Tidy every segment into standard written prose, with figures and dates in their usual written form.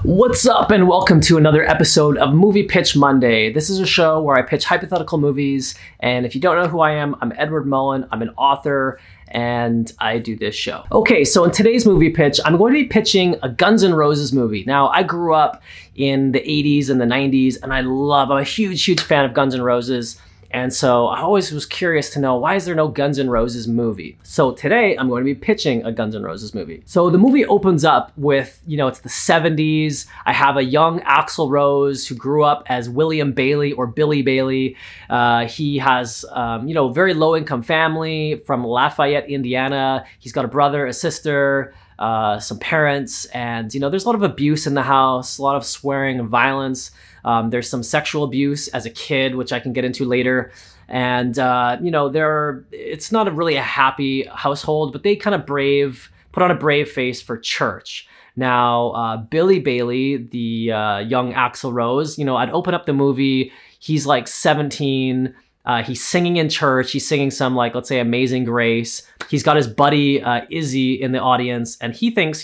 What's up and welcome to another episode of Movie Pitch Monday. This is a show where I pitch hypothetical movies, and if you don't know who I am, I'm Edward Mullen. I'm an author and I do this show. Okay, so in today's movie pitch, I'm going to be pitching a Guns N' Roses movie. Now, I grew up in the 80s and the 90s, and I'm a huge fan of Guns N' Roses. And so I always was curious to know, why is there no Guns N' Roses movie? So today I'm going to be pitching a Guns N' Roses movie. So the movie opens up with, it's the 70s. I have a young Axl Rose who grew up as William Bailey or Billy Bailey. He has, very low income family from Lafayette, Indiana. He's got a brother, a sister, some parents, and there's a lot of abuse in the house, a lot of swearing and violence. There's some sexual abuse as a kid, which I can get into later. And, it's not really a happy household, but they kind of put on a brave face for church. Now, Billy Bailey, the young Axl Rose, I'd open up the movie, he's like 17, he's singing in church, he's singing some let's say Amazing Grace. He's got his buddy Izzy in the audience, and he thinks,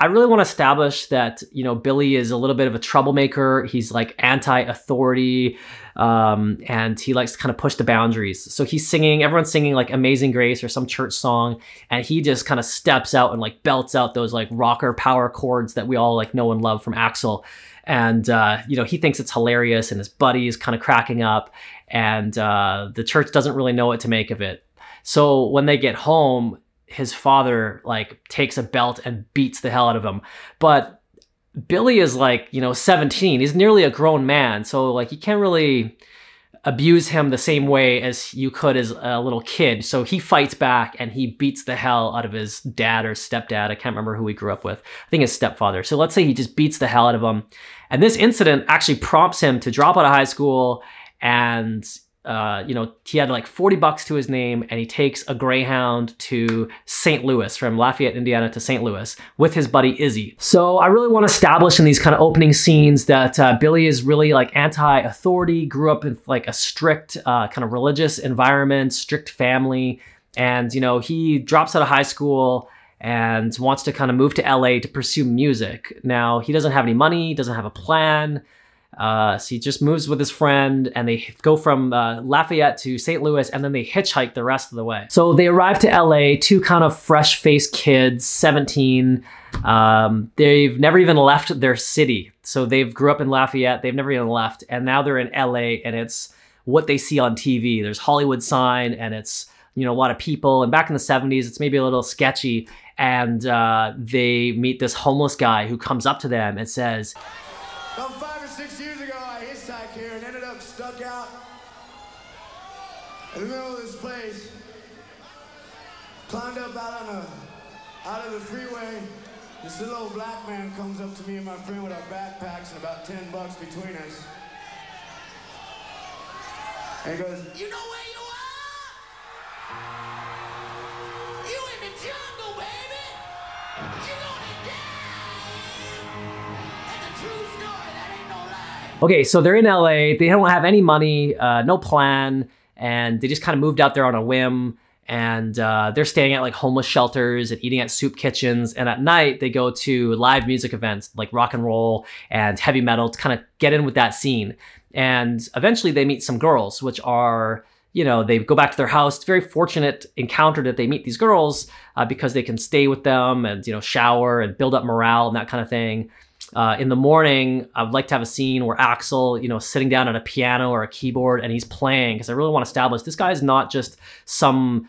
I really want to establish that, Billy is a little bit of a troublemaker. He's like anti-authority, and he likes to kind of push the boundaries. So he's singing, everyone's singing like Amazing Grace or some church song, and he just kind of steps out and belts out those rocker power chords that we all know and love from Axl. And, he thinks it's hilarious, and his buddy is kind of cracking up, and the church doesn't really know what to make of it. So when they get home, his father takes a belt and beats the hell out of him. But Billy is 17. He's nearly a grown man. So you can't really abuse him the same way as you could as a little kid. So he fights back and he beats the hell out of his dad or stepdad. I can't remember who he grew up with. I think his stepfather. So let's say he just beats the hell out of him. And this incident actually prompts him to drop out of high school, and he had $40 to his name, and he takes a Greyhound to St. Louis, from Lafayette, Indiana to St. Louis with his buddy Izzy. So I really want to establish in these kind of opening scenes that Billy is really anti-authority, grew up in a strict kind of religious environment, strict family. And, he drops out of high school and wants to kind of move to LA to pursue music. Now, he doesn't have any money, doesn't have a plan. So he just moves with his friend, and they go from Lafayette to St. Louis, and then they hitchhike the rest of the way. So they arrive to LA, two kind of fresh-faced kids, 17. They've never even left their city. So they've grew up in Lafayette, they've never even left, and now they're in LA, and it's what they see on TV. There's Hollywood sign, and it's, a lot of people. And back in the 70s, it's maybe a little sketchy. And they meet this homeless guy who comes up to them and says, "About 5 or 6 years ago, I hitchhiked here and ended up stuck out in the middle of this place. Climbed up out of the freeway. This little old black man comes up to me and my friend with our backpacks and about $10 between us. And he goes, 'You know where you are? You in the jungle, baby. You're gonna die. That's a true story. That ain't no lie.'" Okay, so they're in LA, they don't have any money, no plan, and they just kind of moved out there on a whim, and they're staying at homeless shelters and eating at soup kitchens, and at night they go to live music events like rock and roll and heavy metal to kind of get in with that scene. And eventually they meet some girls, which are, they go back to their house. It's a very fortunate encounter that they meet these girls because they can stay with them and, shower and build up morale and that kind of thing. In the morning, I'd like to have a scene where Axl, sitting down at a piano or a keyboard, and he's playing, because I really want to establish this guy is not just some,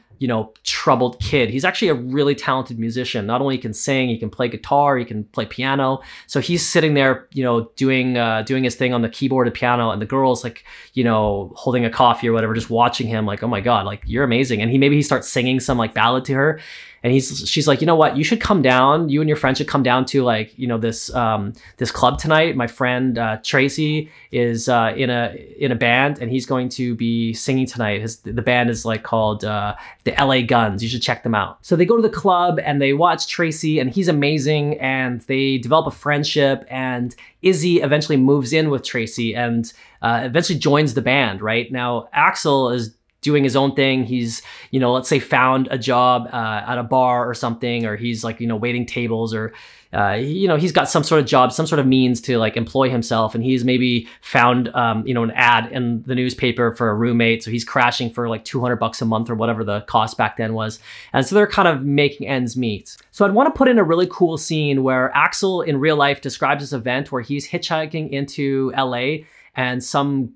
troubled kid. He's actually a really talented musician. Not only he can sing, he can play guitar, he can play piano. So he's sitting there, doing his thing on the keyboard and piano, and the girl's holding a coffee or whatever, just watching him oh my God, you're amazing. And maybe he starts singing some ballad to her. And she's like, "You know what? You should come down. You and your friend should come down to this club tonight. My friend Tracy is in a band, and he's going to be singing tonight. The band is called the LA Guns. You should check them out." So they go to the club and they watch Tracy, and he's amazing, and they develop a friendship. And Izzy eventually moves in with Tracy and eventually joins the band. Right now, Axl is doing his own thing. He's, let's say found a job at a bar or something, or he's waiting tables, or he's got some sort of job, some sort of means to like employ himself, and he's maybe found, an ad in the newspaper for a roommate. So he's crashing for like $200 a month or whatever the cost back then was. And so they're kind of making ends meet. So I'd want to put in a really cool scene where Axel in real life describes this event where he's hitchhiking into LA and some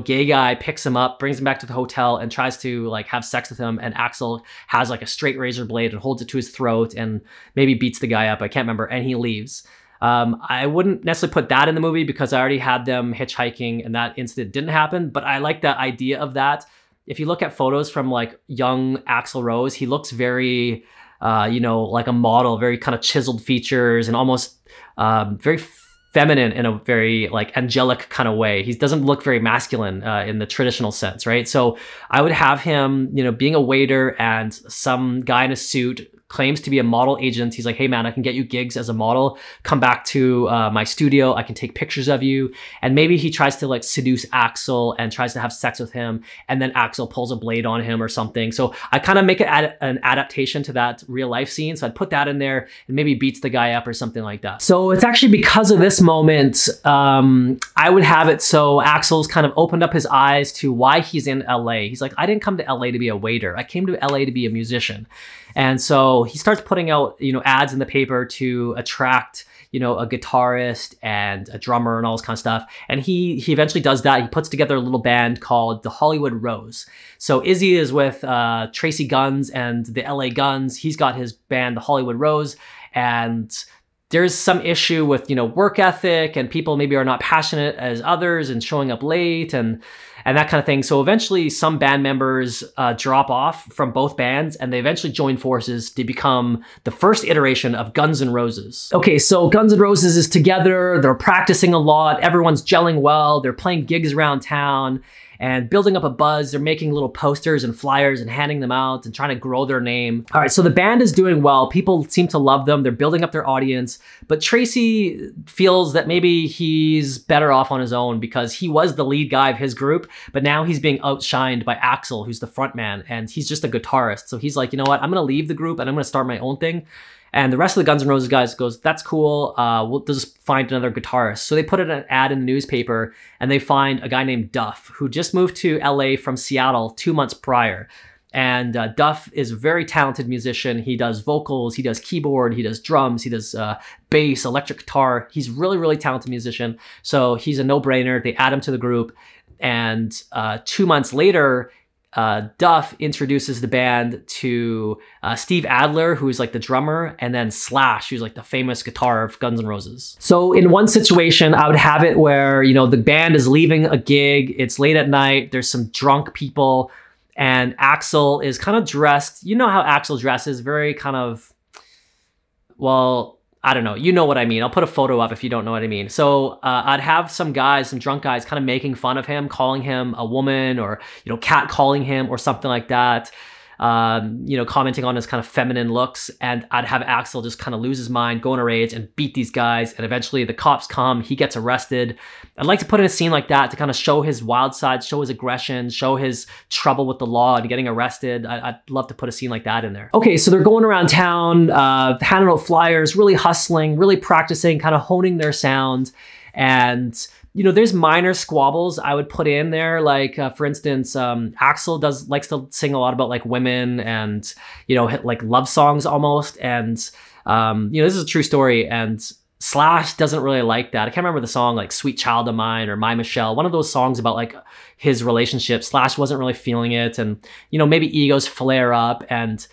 gay guy picks him up, brings him back to the hotel and tries to like have sex with him. And Axel has like a straight razor blade and holds it to his throat and maybe beats the guy up. I can't remember. And he leaves. I wouldn't necessarily put that in the movie because I already had them hitchhiking and that incident didn't happen. But I like the idea of that. If you look at photos from like young Axl Rose, he looks very, like a model, very kind of chiseled features and almost very feminine in a very like angelic kind of way. He doesn't look very masculine in the traditional sense, right? So I would have him, being a waiter and some guy in a suit claims to be a model agent. He's like, hey man, I can get you gigs as a model. Come back to my studio. I can take pictures of you. And maybe he tries to like seduce Axel and tries to have sex with him. And then Axel pulls a blade on him or something. So I kind of make it an adaptation to that real life scene. So I'd put that in there and maybe beats the guy up or something like that. So it's actually because of this moment, I would have it so Axel's kind of opened up his eyes to why he's in LA. He's like, I didn't come to LA to be a waiter. I came to LA to be a musician. And so he starts putting out, ads in the paper to attract, a guitarist and a drummer and all this kind of stuff. And he eventually does that. He puts together a little band called the Hollywood Rose. So Izzy is with Tracy Guns and the LA Guns. He's got his band, the Hollywood Rose. And there's some issue with, work ethic and people maybe are not passionate as others and showing up late and that kind of thing. So eventually some band members drop off from both bands and they eventually join forces to become the first iteration of Guns N' Roses. Okay, so Guns N' Roses is together, they're practicing a lot, everyone's gelling well, they're playing gigs around town and building up a buzz. They're making little posters and flyers and handing them out and trying to grow their name. All right, so the band is doing well. People seem to love them. They're building up their audience. But Tracy feels that maybe he's better off on his own because he was the lead guy of his group, but now he's being outshined by Axel, who's the front man, and he's just a guitarist. So he's like, you know what? I'm gonna leave the group and I'm gonna start my own thing. And the rest of the Guns N' Roses guys goes, that's cool, we'll just find another guitarist. So they put an ad in the newspaper and they find a guy named Duff who just moved to LA from Seattle 2 months prior. And Duff is a very talented musician. He does vocals, he does keyboard, he does drums, he does bass, electric guitar. He's really, really talented musician. So he's a no-brainer. They add him to the group. And 2 months later, Duff introduces the band to Steve Adler, who's like the drummer, and then Slash, who's like the famous guitar of Guns N' Roses. So in one situation, I would have it where, the band is leaving a gig, it's late at night, there's some drunk people, and Axel is kind of dressed, you know how Axel dresses, very kind of, well, I don't know. You know what I mean. I'll put a photo up if you don't know what I mean. So I'd have some drunk guys kind of making fun of him, calling him a woman or, cat calling him or something like that. Commenting on his kind of feminine looks. And I'd have Axel just kind of lose his mind, go in a rage and beat these guys. And eventually the cops come, he gets arrested. I'd like to put in a scene like that to kind of show his wild side, show his aggression, show his trouble with the law and getting arrested. I'd love to put a scene like that in there. Okay, so they're going around town, handing out flyers, really hustling, really practicing, kind of honing their sound. And there's minor squabbles I would put in there. Like, for instance, Axel likes to sing a lot about like women and, like love songs almost. And, this is a true story. And Slash doesn't really like that. I can't remember the song, like Sweet Child of Mine or My Michelle, one of those songs about like his relationship. Slash wasn't really feeling it. And, maybe egos flare up. And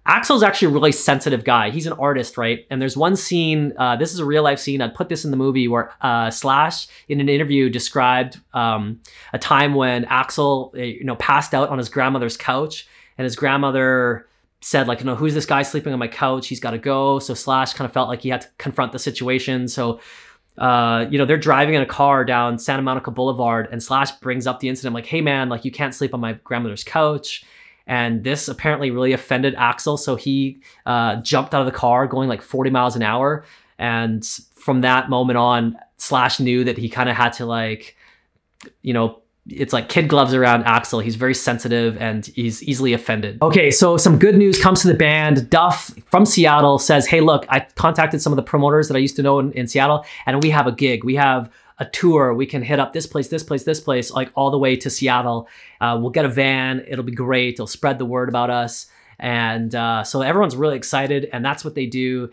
Axel's actually a really sensitive guy. He's an artist, right? And there's one scene, this is a real life scene, I'd put this in the movie, where Slash in an interview described a time when Axel, passed out on his grandmother's couch, and his grandmother said like, who's this guy sleeping on my couch? He's got to go. So Slash kind of felt like he had to confront the situation. So, they're driving in a car down Santa Monica Boulevard, and Slash brings up the incident like, hey man, like you can't sleep on my grandmother's couch. And this apparently really offended Axel. So he jumped out of the car going like 40 miles an hour. And from that moment on, Slash knew that he kind of had to like, it's like kid gloves around Axl. He's very sensitive and he's easily offended. Okay, so some good news comes to the band. Duff from Seattle says, hey, look, I contacted some of the promoters that I used to know in Seattle, and we have a gig. We have a tour. We can hit up this place, this place, this place, like all the way to Seattle. We'll get a van. It'll be great. It'll spread the word about us. And so everyone's really excited, and that's what they do.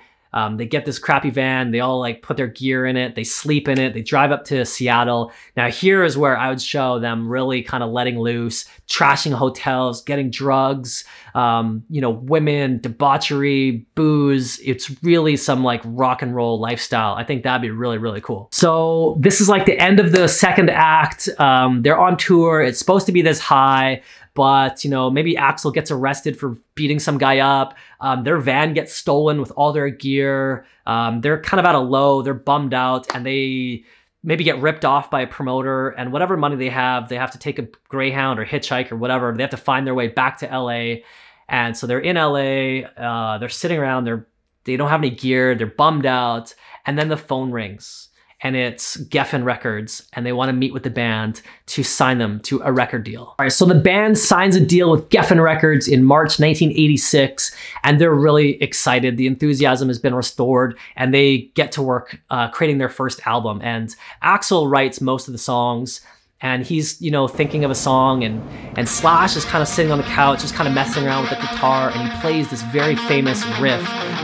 They get this crappy van, they all like put their gear in it, they sleep in it, they drive up to Seattle. Now here is where I would show them really kind of letting loose, trashing hotels, getting drugs, you know, women, debauchery, booze. It's really some like rock and roll lifestyle. I think that'd be really, really cool. So this is like the end of the second act. They're on tour. It's supposed to be this high, but you know, maybe Axl gets arrested for beating some guy up. Their van gets stolen with all their gear. They're kind of at a low, they're bummed out, and they maybe get ripped off by a promoter, and whatever money they have to take a Greyhound or hitchhike or whatever. They have to find their way back to LA. And so they're in LA, they're sitting around, they don't have any gear, they're bummed out, and then the phone rings. And it's Geffen Records, and they want to meet with the band to sign them to a record deal. All right, so the band signs a deal with Geffen Records in March 1986, and they're really excited. The enthusiasm has been restored, and they get to work creating their first album. And Axl writes most of the songs, and he's, you know, thinking of a song, and Slash is kind of sitting on the couch, just kind of messing around with the guitar, and he plays this very famous riff,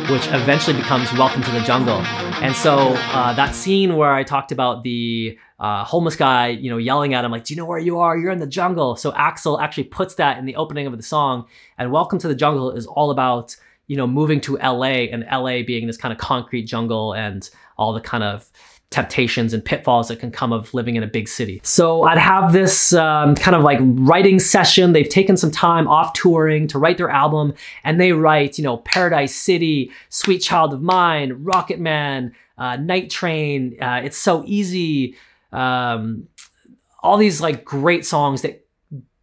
which eventually becomes Welcome to the Jungle. And so that scene where I talked about the homeless guy, you know, yelling at him like, do you know where you are? You're in the jungle. So Axl actually puts that in the opening of the song, and Welcome to the Jungle is all about, you know, moving to LA, and LA being this kind of concrete jungle and all the kind of temptations and pitfalls that can come of living in a big city. So I'd have this kind of like writing session. They've taken some time off touring to write their album, and they write, you know, Paradise City, Sweet Child of Mine, Rocket Man, Night Train, It's So Easy, all these like great songs that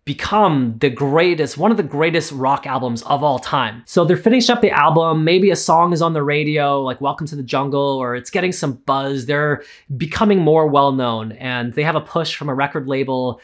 become the greatest, one of the greatest rock albums of all time. So they're finishing up the album, maybe a song is on the radio, like Welcome to the Jungle, or it's getting some buzz. They're becoming more well-known, and they have a push from a record label.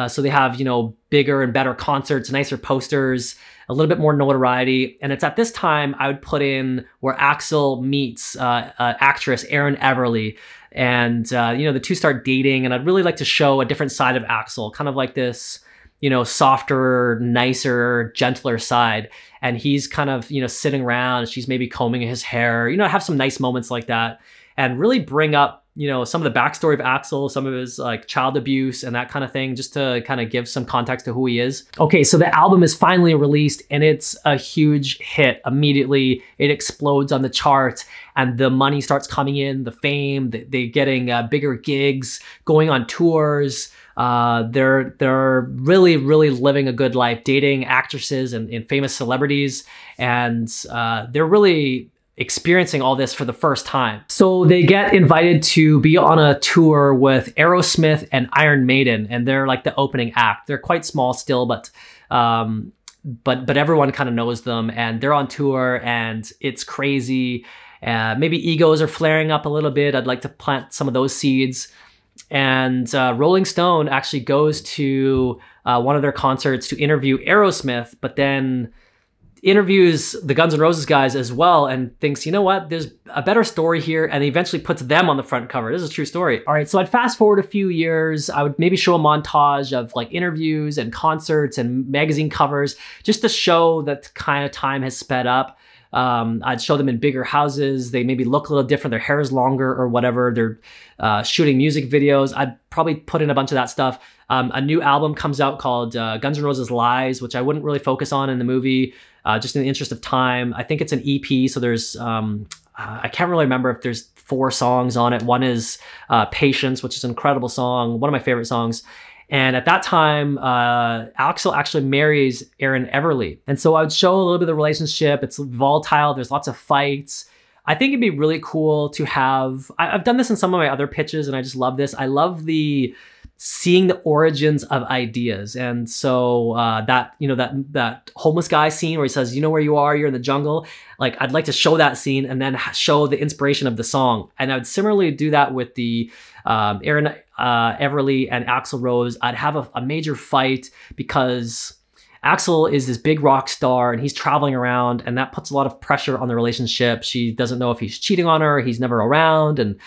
So they have, you know, bigger and better concerts, nicer posters, a little bit more notoriety. And it's at this time I would put in where Axl meets actress Erin Everly. And, you know, the two start dating, and I'd really like to show a different side of Axl, kind of like this, you know, softer, nicer, gentler side. And he's kind of, you know, sitting around, she's maybe combing his hair, you know, have some nice moments like that, and really bring up, you know, some of the backstory of Axl, some of his like child abuse and that kind of thing, just to kind of give some context to who he is. Okay, so the album is finally released, and it's a huge hit. Immediately, it explodes on the charts, and the money starts coming in, the fame, they're getting bigger gigs, going on tours. They're really, really living a good life, dating actresses and famous celebrities, and they're really experiencing all this for the first time. So they get invited to be on a tour with Aerosmith and Iron Maiden, and they're like the opening act. They're quite small still, but everyone kind of knows them, and they're on tour, and it's crazy. Maybe egos are flaring up a little bit. I'd like to plant some of those seeds. And Rolling Stone actually goes to one of their concerts to interview Aerosmith, but then interviews the Guns N' Roses guys as well, and thinks, you know what, there's a better story here, and he eventually puts them on the front cover. This is a true story. All right, so I'd fast forward a few years. I would maybe show a montage of like interviews and concerts and magazine covers, just to show that kind of time has sped up. I'd show them in bigger houses. They maybe look a little different. Their hair is longer or whatever. They're shooting music videos. I'd probably put in a bunch of that stuff. A new album comes out called Guns N' Roses Lies, which I wouldn't really focus on in the movie, just in the interest of time. I think it's an EP, so there's, I can't really remember if there's 4 songs on it. One is Patience, which is an incredible song, one of my favorite songs. And at that time, Axl actually marries Erin Everly. And so I would show a little bit of the relationship. It's volatile, there's lots of fights. I think it'd be really cool to have, I've done this in some of my other pitches, and I just love this. I love the seeing the origins of ideas. And so that, you know, that homeless guy scene where he says, you know where you are, you're in the jungle. Like, I'd like to show that scene and then show the inspiration of the song. And I would similarly do that with the Aaron Everly and Axl Rose. I'd have a major fight because Axl is this big rock star and he's traveling around, and that puts a lot of pressure on the relationship. She doesn't know if he's cheating on her, he's never around, and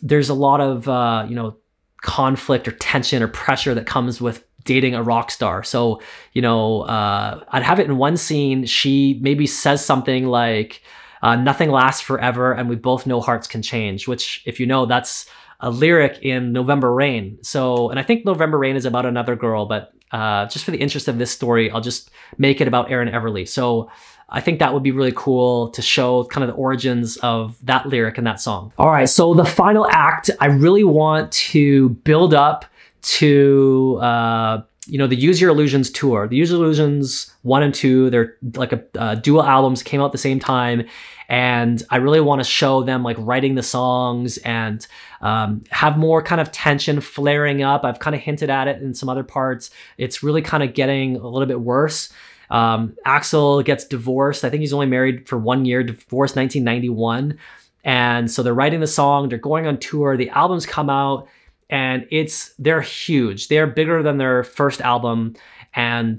there's a lot of, you know, conflict or tension or pressure that comes with dating a rock star. So, you know, I'd have it in one scene, she maybe says something like, nothing lasts forever and we both know hearts can change, which, if you know, that's a lyric in November Rain. So, and I think November Rain is about another girl, but just for the interest of this story, I'll just make it about Aaron Everly. So I think that would be really cool to show kind of the origins of that lyric and that song. All right, so the final act, I really want to build up to, you know, the Use Your Illusions tour. The Use Your Illusions 1 and 2, they're like a dual albums, came out at the same time. And I really want to show them like writing the songs and have more kind of tension flaring up. I've kind of hinted at it in some other parts. It's really kind of getting a little bit worse. Axl gets divorced. I think he's only married for 1 year, divorced 1991. And so they're writing the song, they're going on tour, the albums come out, and they're huge. They're bigger than their first album. And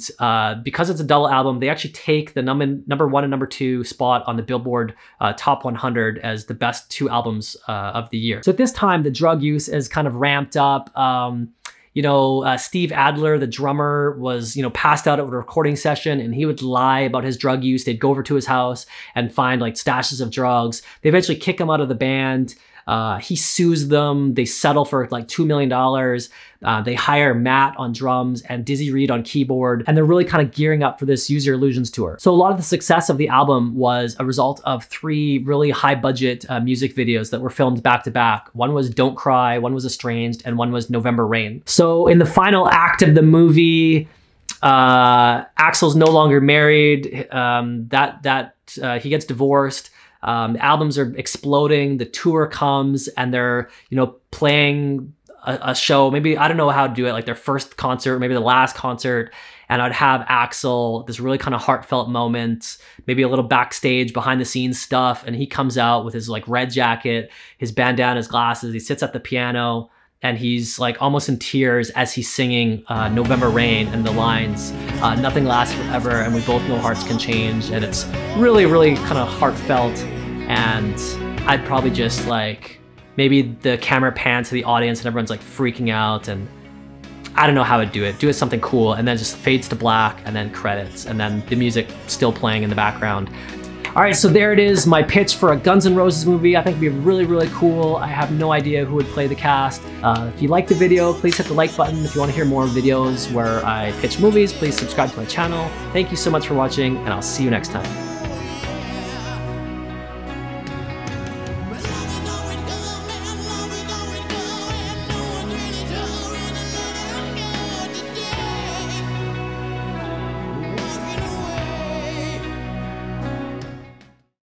because it's a double album, they actually take the number 1 and number 2 spot on the Billboard Top 100 as the best 2 albums of the year. So at this time, the drug use is kind of ramped up. You know, Steve Adler, the drummer, was, you know, passed out at a recording session, and he would lie about his drug use. They'd go over to his house and find like stashes of drugs. They eventually kick him out of the band. He sues them. They settle for like $2 million. They hire Matt on drums and Dizzy Reed on keyboard, and they're really kind of gearing up for this Use Your Illusions tour. So a lot of the success of the album was a result of 3 really high budget music videos that were filmed back to back. One was Don't Cry, one was Estranged, and one was November Rain. So in the final act of the movie, Axl's no longer married. He gets divorced. Albums are exploding. The tour comes, and they're, you know, playing a show. Maybe, I don't know how to do it, like their first concert, maybe the last concert. And I'd have Axl, this really kind of heartfelt moment, maybe a little backstage behind the scenes stuff. And he comes out with his like red jacket, his bandana, his glasses. He sits at the piano and he's like almost in tears as he's singing November Rain and the lines, nothing lasts forever and we both know hearts can change. And it's really, really kind of heartfelt. And I'd probably just like, maybe the camera pans to the audience and everyone's like freaking out, and I don't know how to do it. Do it something cool, and then just fades to black, and then credits, and then the music still playing in the background. All right, so there it is, my pitch for a Guns N' Roses movie. I think it'd be really, really cool. I have no idea who would play the cast. If you like the video, please hit the like button. If you want to hear more videos where I pitch movies, please subscribe to my channel. Thank you so much for watching, and I'll see you next time.